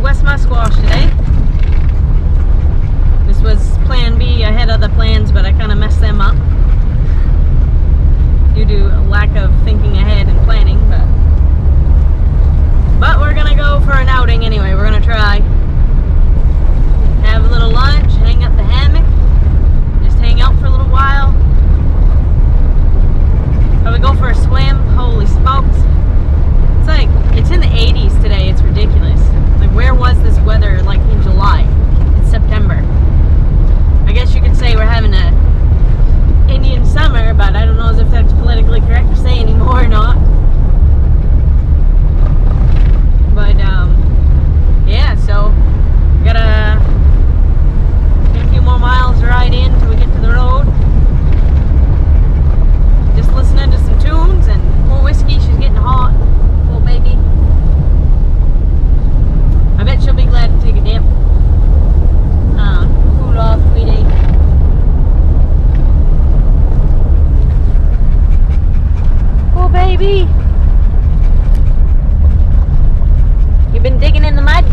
West Musquash today. This was plan B. I had other plans, but I kind of messed them up due to a lack of thinking ahead and planning. But we're gonna go for an outing anyway. We're gonna try. Have a little lunch, hang up the hammock, just hang out for a little while. Probably go for a swim. Holy smokes. It's like, it's in the 80s today. It's ridiculous. Like, where was this weather like in July? It's September. I guess you could say we're having a Indian summer, but I don't know if that's politically correct to say anymore or not. But, yeah, so gotta get a few more miles to ride in till we get to the road. Just listening to some tunes and more whiskey. She's getting hot, little baby. I bet she'll be glad to take a dip. Cool off, sweetie. Oh, baby. You been digging in the mud?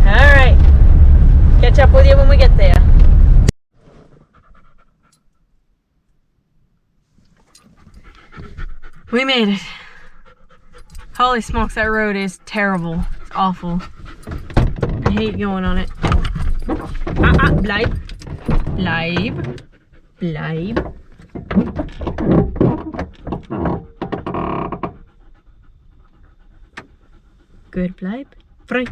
Alright. Catch up with you when we get there. We made it. Holy smokes, that road is terrible. It's awful. I hate going on it. Bleib. Bleib. Bleib. Good, bleib. Free.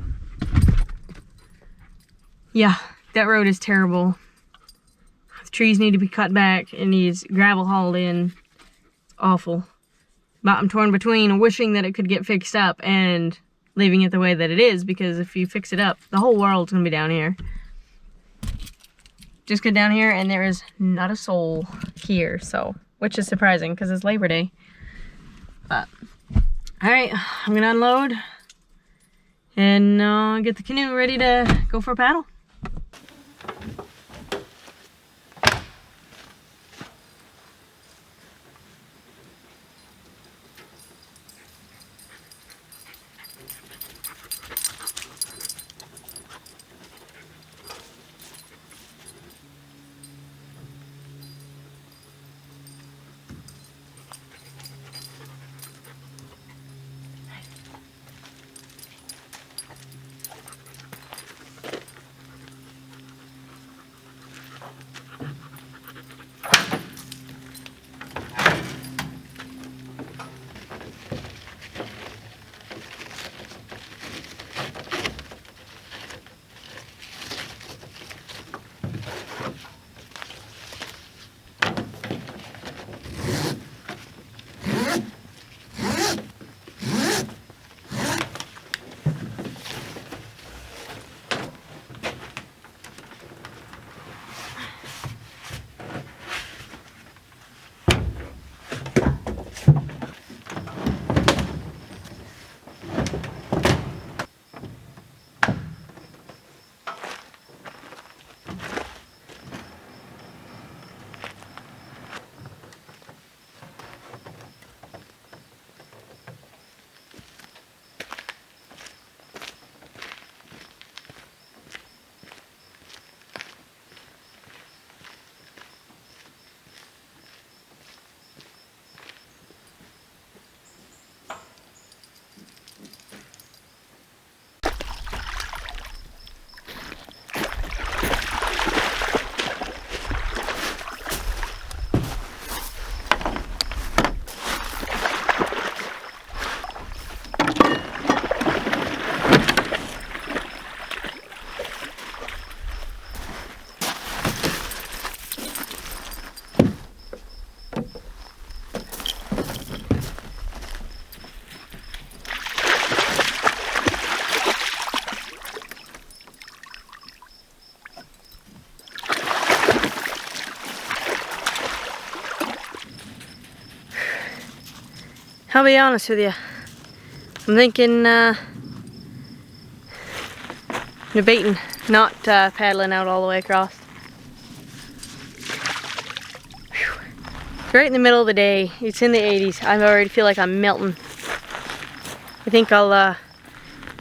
Yeah, that road is terrible. The trees need to be cut back. It needs gravel hauled in. It's awful. But I'm torn between wishing that it could get fixed up and leaving it the way that it is, because if you fix it up, the whole world's gonna be down here. Just get down here and there is not a soul here, so, which is surprising because it's Labor Day. But, alright, I'm gonna unload and get the canoe ready to go for a paddle. I'll be honest with you. I'm thinking debating not paddling out all the way across. Whew. right in the middle of the day. It's in the 80s. I already feel like I'm melting. I think I'll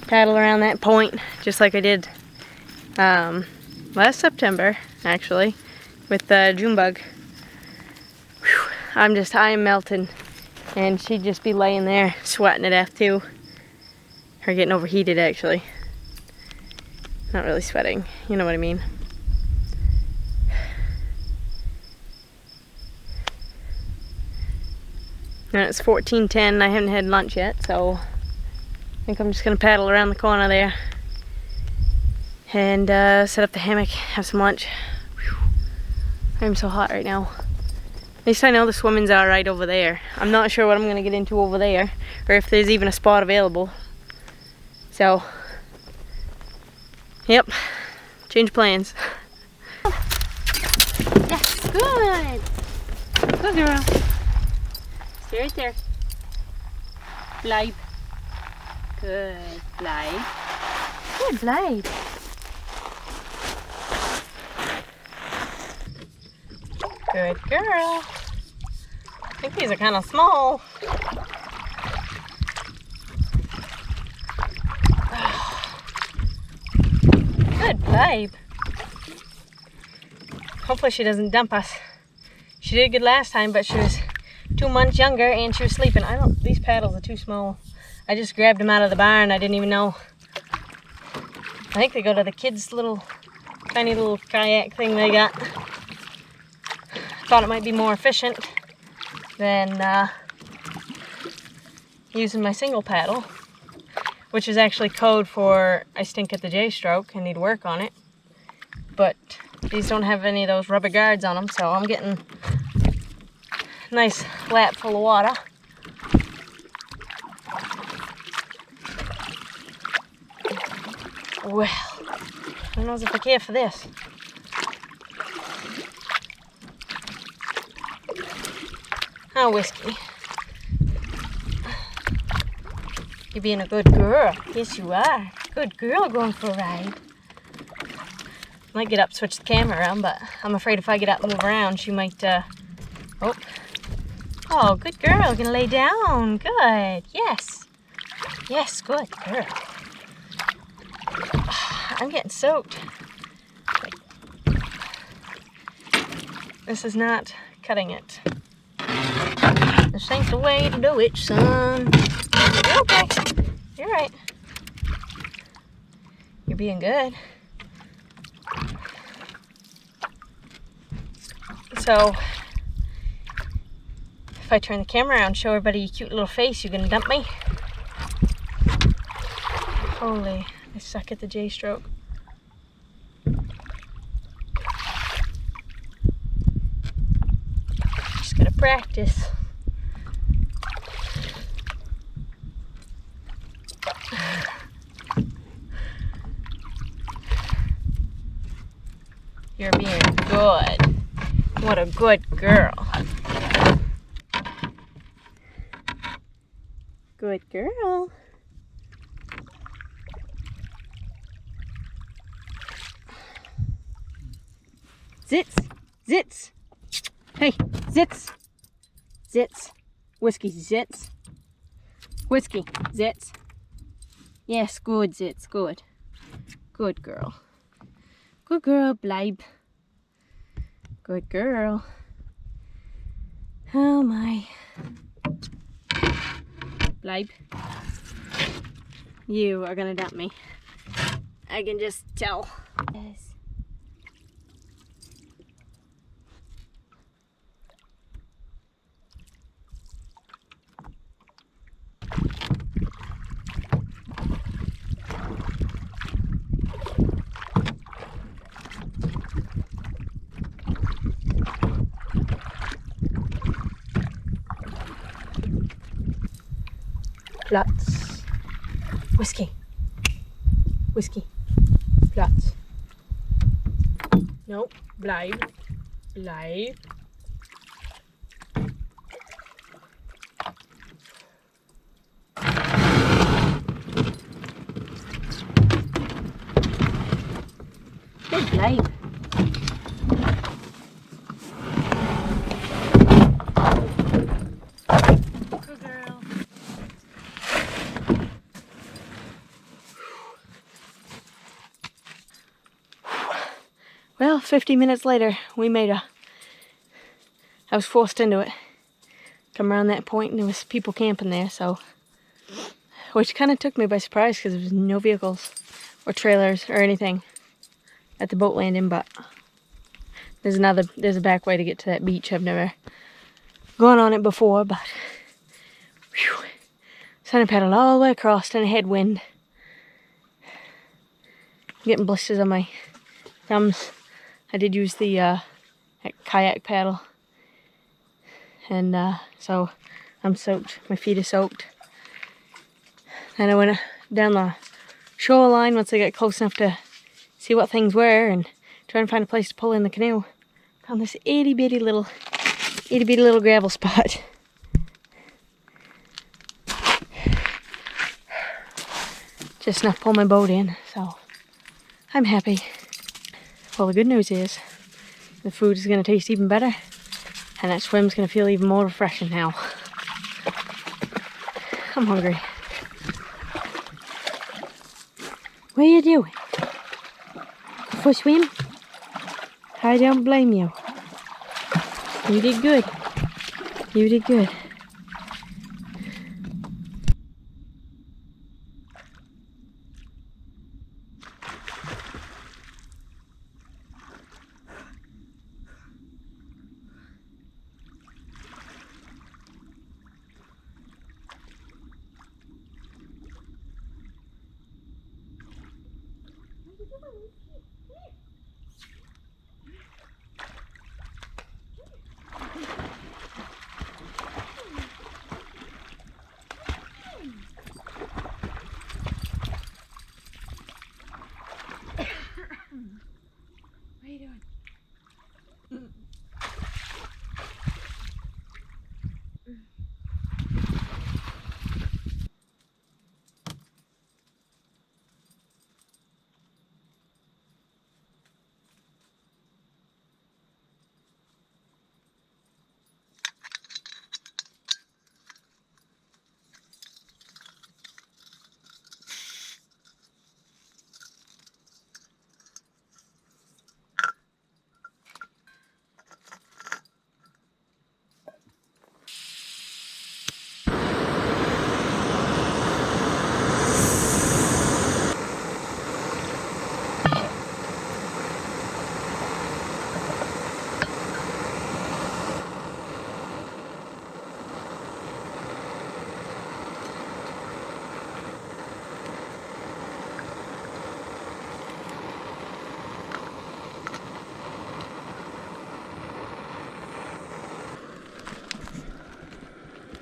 paddle around that point just like I did last September, actually, with June bug. Whew. I am melting, and she'd just be laying there sweating to death too. Or getting overheated, actually. Not really sweating, you know what I mean. And it's 14:10. I haven't had lunch yet, so I think I'm just gonna paddle around the corner there and set up the hammock, have some lunch. Whew. I'm so hot right now. At least I know the swimming's alright over there. I'm not sure what I'm gonna get into over there, or if there's even a spot available. So, yep, change plans. Yes, good. Good girl. Stay right there. Bleib. Good, bleib. Good, bleib. Good girl. I think these are kind of small. Good, bleib. Hopefully she doesn't dump us. She did good last time, but she was 2 months younger and she was sleeping. These paddles are too small. I just grabbed them out of the barn. I didn't even know. I think they go to the kids' tiny little kayak thing they got. Thought it might be more efficient than using my single paddle, which is actually code for I stink at the J-stroke and need work on it. But these don't have any of those rubber guards on them, so I'm getting a nice lap full of water. Well, who knows if I care for this. Oh, Whiskey. You're being a good girl. Yes, you are. Good girl going for a ride. Might get up, switch the camera around, but I'm afraid if I get up and move around, she might, Oh, good girl. Gonna lay down. Good. Yes. Yes, good girl. I'm getting soaked. This is not cutting it. This ain't the way to do it, son. You're okay. You're right. You're being good. So, if I turn the camera around and show everybody your cute little face, you gonna dump me? Holy, I suck at the J-stroke. Just gotta practice. You're being good. What a good girl. Good girl. Zits. Zits. Hey, zits. Zits. Whiskey, zits. Whiskey, zits. Yes, good, zits, good. Good girl. Good girl, bleib. Good girl. Oh my. Bleib. You are gonna dump me. I can just tell. Yes. Platz. Whiskey. Whiskey. Platz. No, bleib. Bleib. Good, bleib. Well, 50 minutes later, we made a... I was forced into it. Come around that point and there was people camping there, so... Which kind of took me by surprise because there was no vehicles or trailers or anything at the boat landing, but... There's a back way to get to that beach. I've never gone on it before, but... Whew. So I paddled all the way across in a headwind. Getting blisters on my thumbs. I did use the kayak paddle. And so I'm soaked. My feet are soaked. And I went down the shoreline once I got close enough to see what things were and try and find a place to pull in the canoe. Found this itty bitty little gravel spot. Just enough to pull my boat in, so I'm happy. Well, the good news is the food is going to taste even better, and that swim's going to feel even more refreshing now. I'm hungry. What are you doing? For a swim? I don't blame you. You did good. You did good. What are you doing?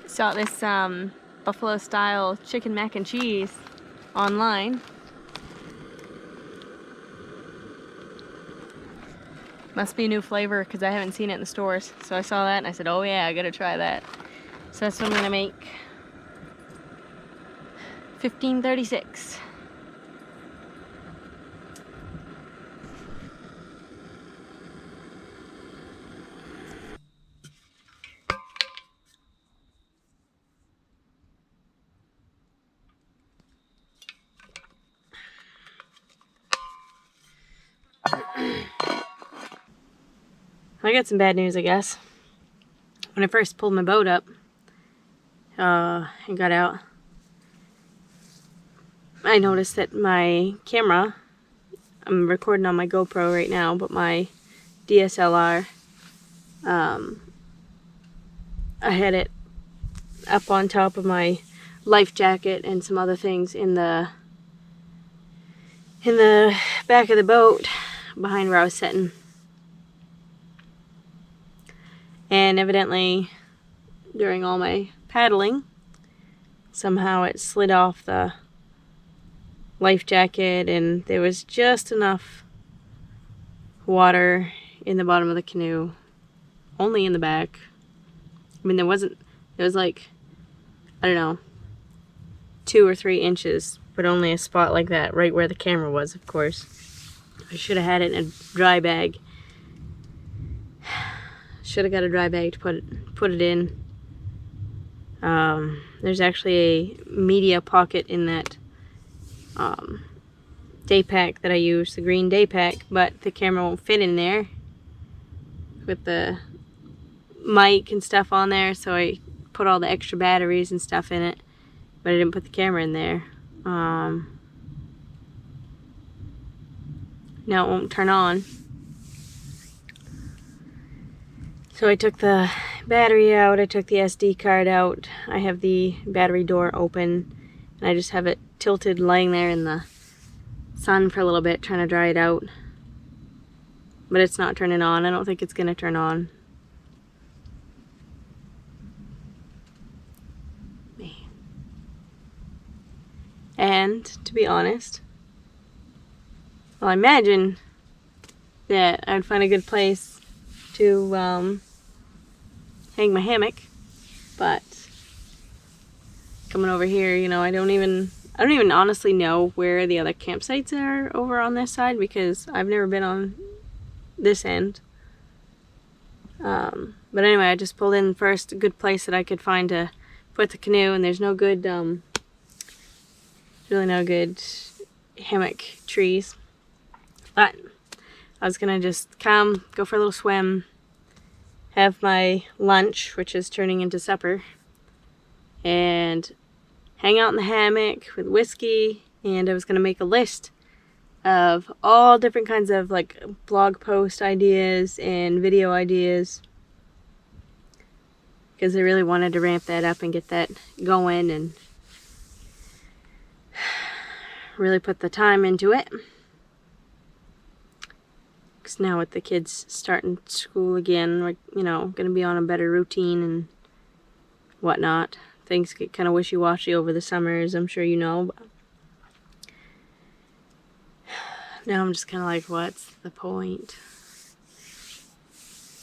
Saw this buffalo style chicken mac and cheese online. Must be a new flavor because I haven't seen it in the stores. So I saw that and I said, oh yeah, I gotta try that. So that's what I'm gonna make. $15.36. I got some bad news, I guess. When I first pulled my boat up and got out, I noticed that my camera, I'm recording on my GoPro right now, but my DSLR, I had it up on top of my life jacket and some other things in the back of the boat behind where I was sitting. And evidently, during all my paddling, somehow it slid off the life jacket and there was just enough water in the bottom of the canoe, only in the back. I mean, there was like, I don't know, 2 or 3 inches, but only a spot like that, right where the camera was, of course. I should have had it in a dry bag. Should have got a dry bag to put it in. There's actually a media pocket in that day pack that I use, the green day pack, but the camera won't fit in there with the mic and stuff on there, so I put all the extra batteries and stuff in it, but I didn't put the camera in there. Now it won't turn on. So I took the battery out, I took the SD card out, I have the battery door open, and I just have it tilted laying there in the sun for a little bit, trying to dry it out. But it's not turning on. I don't think it's gonna turn on. Man. And to be honest, well, I imagine that I would find a good place to hang my hammock, but coming over here, you know, I don't even honestly know where the other campsites are over on this side, because I've never been on this end. But anyway, I just pulled in first a good place that I could find to put the canoe, and there's no good, really no good hammock trees. But I was gonna just come, go for a little swim, have my lunch, which is turning into supper, and hang out in the hammock with whiskey. And I was gonna make a list of all different kinds of like blog post ideas and video ideas, because I really wanted to ramp that up and get that going and really put the time into it. Because now with the kids starting school again, we're, you know, going to be on a better routine and whatnot. Things get kind of wishy-washy over the summers, I'm sure you know. But now I'm just kind of like, what's the point?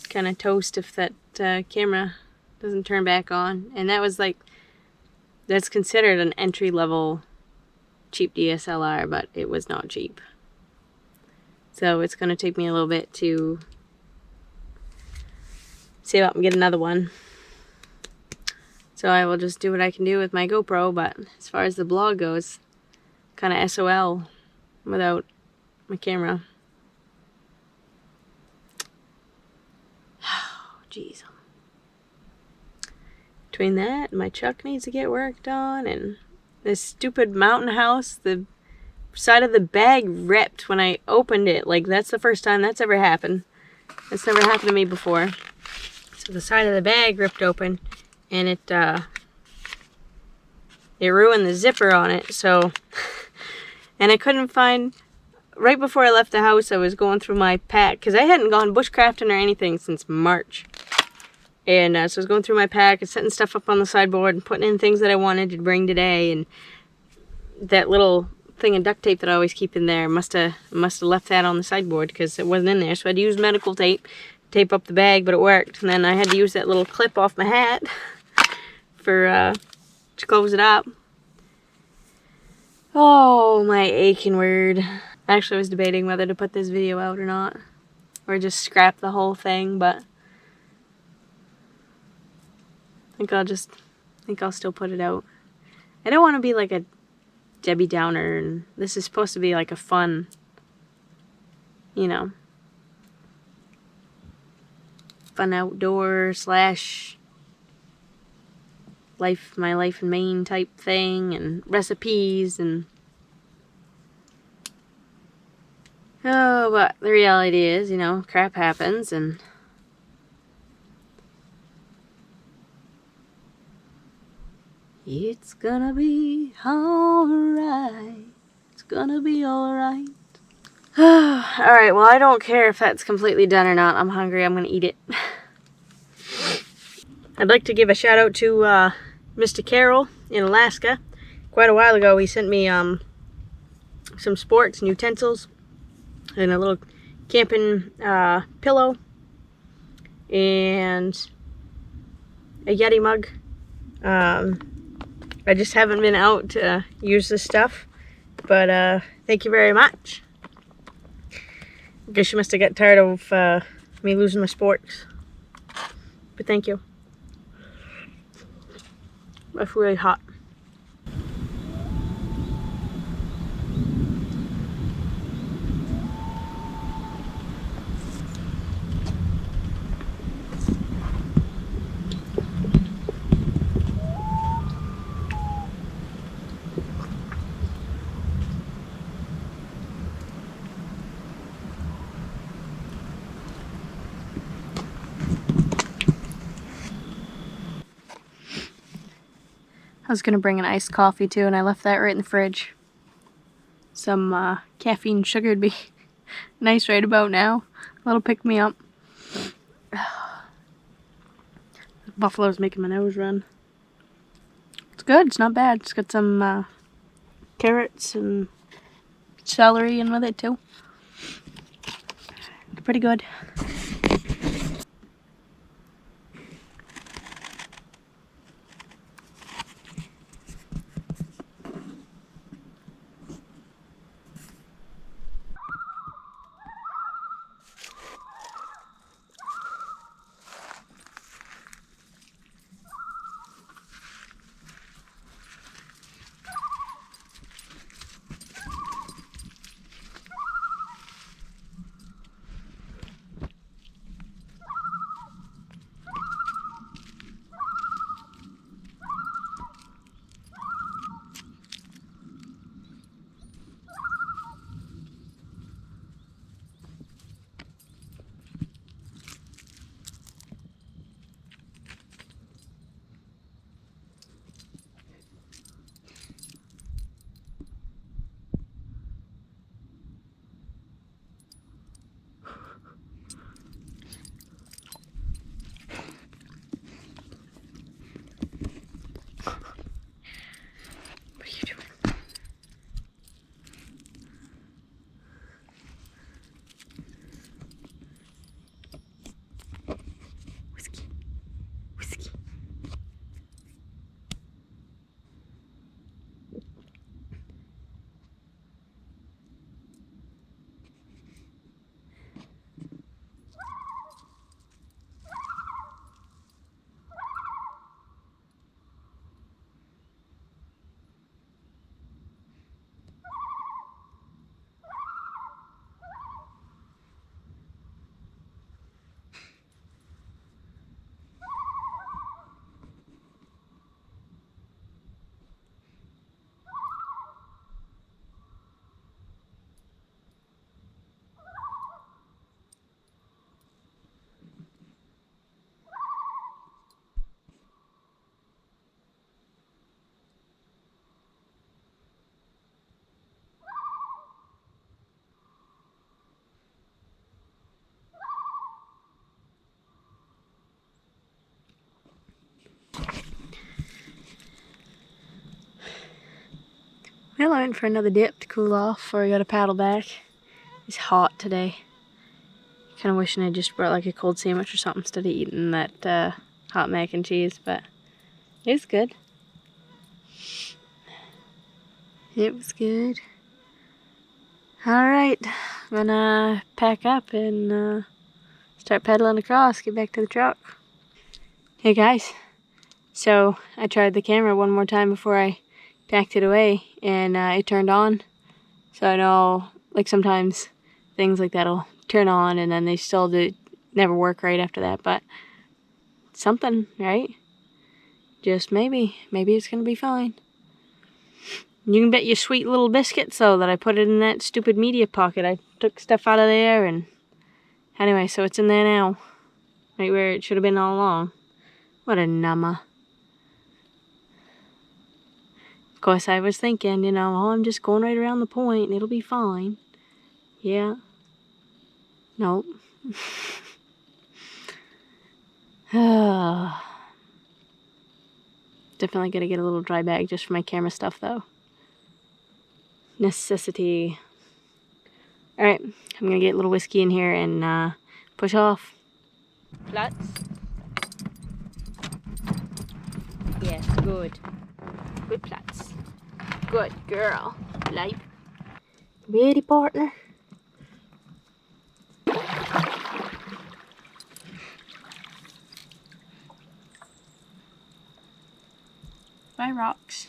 Kind of toast if that camera doesn't turn back on. And that was like, that's considered an entry-level cheap DSLR, but it was not cheap. So it's going to take me a little bit to save up and get another one. So I will just do what I can do with my GoPro, but as far as the blog goes, kind of SOL without my camera. Oh, jeez. Between that, my truck needs to get worked on, and this stupid mountain house, the side of the bag ripped when I opened it. Like, that's the first time that's ever happened. That's never happened to me before. So the side of the bag ripped open, and it ruined the zipper on it. So, and I couldn't find, right before I left the house, I was going through my pack, because I hadn't gone bushcrafting or anything since March. And so I was going through my pack and setting stuff up on the sideboard and putting in things that I wanted to bring today. And that little thing of duct tape that I always keep in there must have left that on the sideboard, because it wasn't in there. So I had to use medical tape up the bag, but it worked. And then I had to use that little clip off my hat for to close it up. Oh, my aching word. Actually, I was debating whether to put this video out or not, or just scrap the whole thing, but I think I'll still put it out. I don't want to be like a Debbie Downer, and this is supposed to be like a fun, you know, fun outdoor slash my life in Maine type thing, and recipes, and oh, but the reality is, you know, crap happens, and it's gonna be alright. It's gonna be alright. Alright, well, I don't care if that's completely done or not. I'm hungry. I'm gonna eat it. I'd like to give a shout out to Mr. Carroll in Alaska. Quite a while ago, he sent me some sporks and utensils and a little camping pillow and a Yeti mug. I just haven't been out to use this stuff, but thank you very much. I guess you must have got tired of me losing my sporks, but thank you. That's really hot. I was gonna bring an iced coffee too, and I left that right in the fridge. Some caffeine sugar would be nice right about now. A little pick me up. Buffalo's making my nose run. It's good, it's not bad. It's got some carrots and celery in with it too. It's pretty good. Well, I went for another dip to cool off before I got to paddle back. It's hot today. Kind of wishing I just brought like a cold sandwich or something instead of eating that hot mac and cheese, but it was good. It was good. Alright, I'm gonna pack up and start pedaling across, get back to the truck. Hey guys, so I tried the camera one more time before I packed it away, and it turned on. So I know, like, sometimes things like that'll turn on and then they still never work right after that, but something, right? Just maybe it's gonna be fine. You can bet your sweet little biscuits though that I put it in that stupid media pocket. I took stuff out of there, and anyway, so it's in there now, right where it should have been all along. What a nummer. Of course, I was thinking, you know, oh, I'm just going right around the point and it'll be fine. Yeah. Nope. Definitely gotta get a little dry bag just for my camera stuff, though. Necessity. Alright, I'm gonna get a little whiskey in here and push off. Flats. Yes, good. Good flats. Good girl. Light. Ready, partner? Bye, rocks.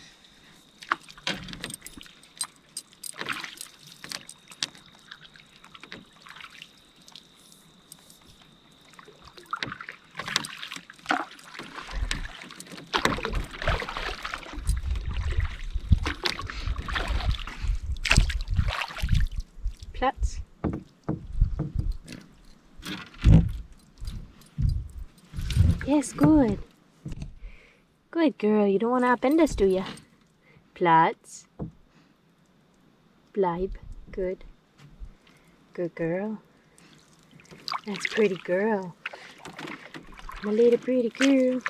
Flats. Yes, good. Good. Good girl. You don't want to upend us, do you? Platz. Bleib. Good. Good girl. That's a pretty girl. My little pretty girl.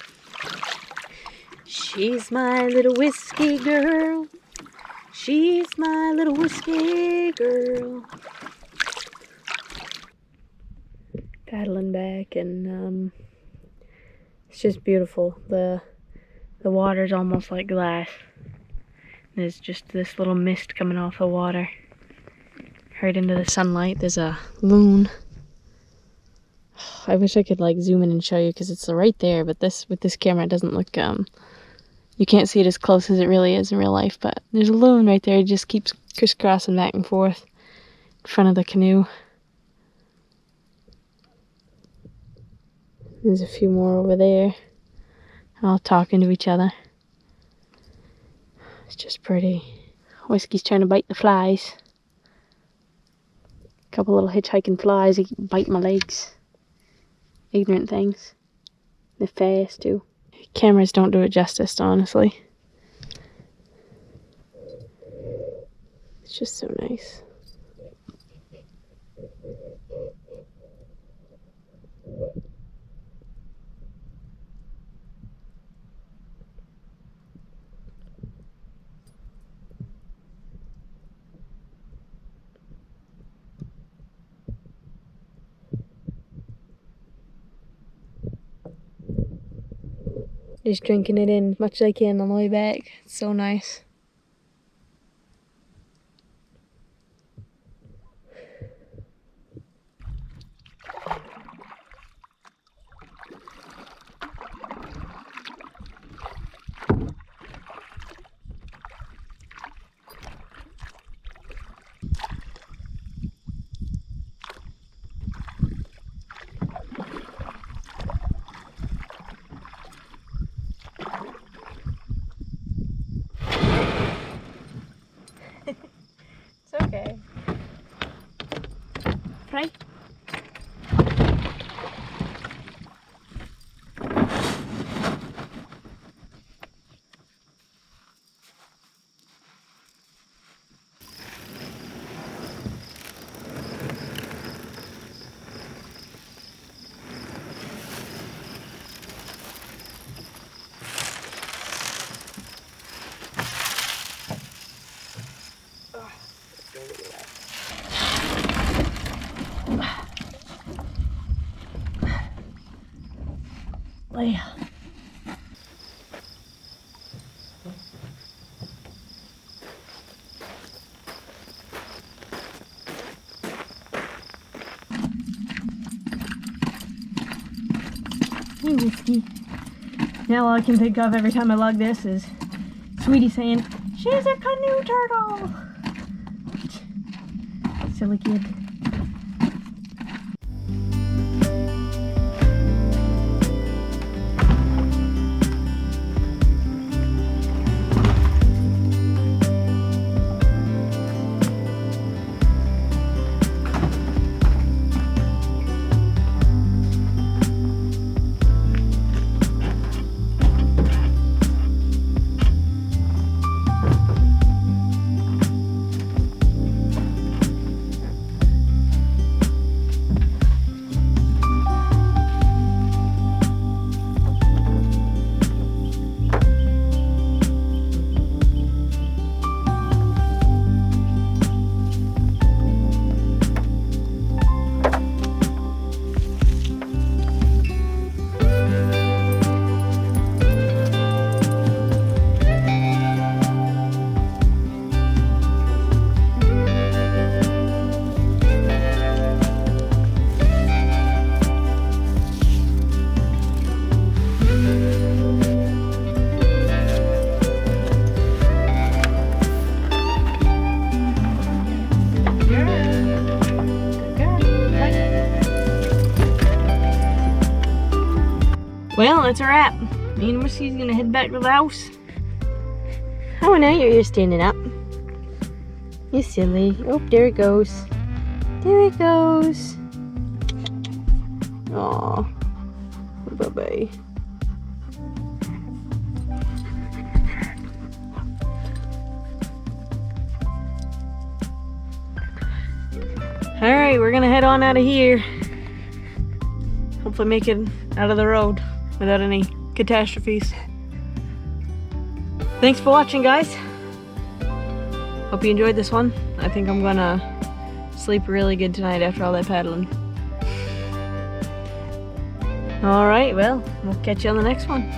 She's my little whiskey girl. She's my little whiskey girl. Paddling back, and it's just beautiful. The water's almost like glass. There's just this little mist coming off the water. Right into the sunlight. There's a loon. I wish I could like zoom in and show you because it's right there, but with this camera it doesn't look you can't see it as close as it really is in real life, but there's a loon right there. It just keeps crisscrossing back and forth in front of the canoe. There's a few more over there, all talking to each other. It's just pretty. Whiskey's trying to bite the flies. A couple little hitchhiking flies, they bite my legs. Ignorant things. They're fast too. Cameras don't do it justice, honestly. It's just so nice. Just drinking it in as much as I can on the way back. It's so nice. It's okay. Right? Leia. Hey, Whiskey. Now all I can think of every time I log this is Sweetie saying, "She's a canoe turtle!" Silly kid. Well, that's a wrap. Me and Whiskey's gonna head back to the house. Oh, now you're standing up. You silly. Oh, there it goes. There it goes. Aw. Bye-bye. Alright, we're gonna head on out of here. Hopefully make it out of the road without any catastrophes. Thanks for watching, guys. Hope you enjoyed this one. I think I'm gonna sleep really good tonight after all that paddling. Alright, well, we'll catch you on the next one.